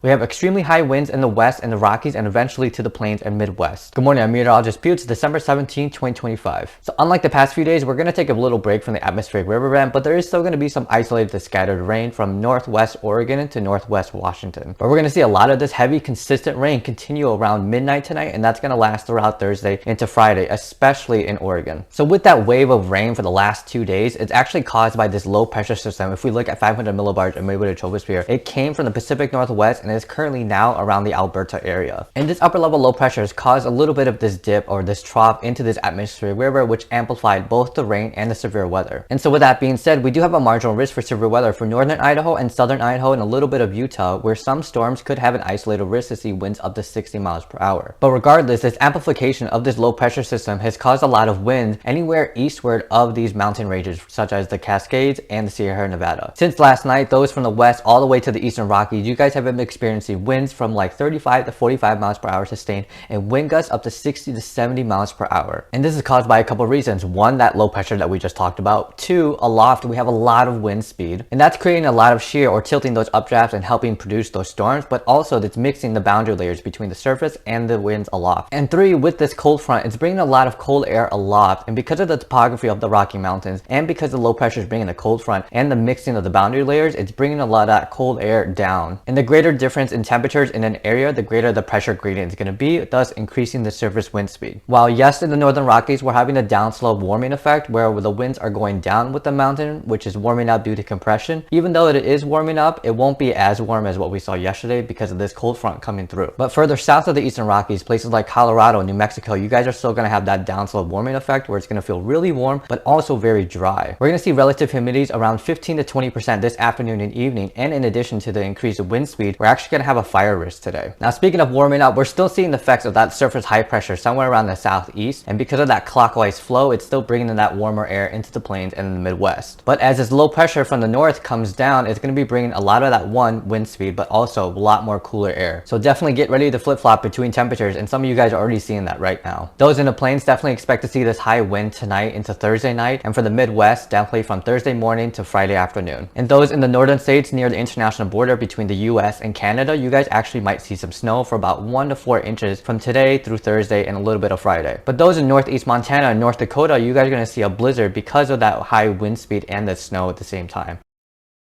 We have extremely high winds in the west and the Rockies and eventually to the plains and Midwest. Good morning, I'm meteorologist Pew. It's December 17, 2025. So unlike the past few days, we're going to take a little break from the atmospheric river event, but there is still going to be some isolated to scattered rain from northwest Oregon to northwest Washington. But we're going to see a lot of this heavy, consistent rain continue around midnight tonight, and that's going to last throughout Thursday into Friday, especially in Oregon. So with that wave of rain for the last 2 days, it's actually caused by this low pressure system. If we look at 500 millibars in midway troposphere, it came from the Pacific Northwest and is currently now around the Alberta area. And this upper level low pressure has caused a little bit of this dip or this trough into this atmospheric river, which amplified both the rain and the severe weather. And so with that being said, we do have a marginal risk for severe weather for northern Idaho and southern Idaho and a little bit of Utah, where some storms could have an isolated risk to see winds up to 60 miles per hour. But regardless, this amplification of this low pressure system has caused a lot of wind anywhere eastward of these mountain ranges, such as the Cascades and the Sierra Nevada. Since last night, those from the west all the way to the eastern Rockies, you guys have been experiencing winds from like 35 to 45 miles per hour sustained and wind gusts up to 60 to 70 miles per hour. And this is caused by a couple of reasons. One, that low pressure that we just talked about. Two, aloft, we have a lot of wind speed, and that's creating a lot of shear or tilting those updrafts and helping produce those storms, but also it's mixing the boundary layers between the surface and the winds aloft. And three, with this cold front, it's bringing a lot of cold air aloft, and because of the topography of the Rocky Mountains and because the low pressure is bringing the cold front and the mixing of the boundary layers, it's bringing a lot of that cold air down. And the greater difference in temperatures in an area, the greater the pressure gradient is going to be, thus increasing the surface wind speed. While yes, in the northern Rockies, we're having a downslope warming effect where the winds are going down with the mountain, which is warming up due to compression. Even though it is warming up, it won't be as warm as what we saw yesterday because of this cold front coming through. But further south of the eastern Rockies, places like Colorado, New Mexico, you guys are still going to have that downslope warming effect where it's going to feel really warm, but also very dry. We're going to see relative humidities around 15 to 20% this afternoon and evening, and in addition to the increased wind speed, we're actually going to have a fire risk today. Now, speaking of warming up, we're still seeing the effects of that surface high pressure somewhere around the southeast, and because of that clockwise flow, it's still bringing in that warmer air into the plains and the Midwest. But as this low pressure from the north comes down, it's going to be bringing a lot of that wind speed, but also a lot more cooler air. So definitely get ready to flip-flop between temperatures, and some of you guys are already seeing that right now. Those in the plains definitely expect to see this high wind tonight into Thursday night, and for the Midwest, definitely from Thursday morning to Friday afternoon. And those in the northern states near the international border between the US and Canada, you guys actually might see some snow for about 1 to 4 inches from today through Thursday and a little bit of Friday. But those in northeast Montana and North Dakota, you guys are going to see a blizzard because of that high wind speed and the snow at the same time.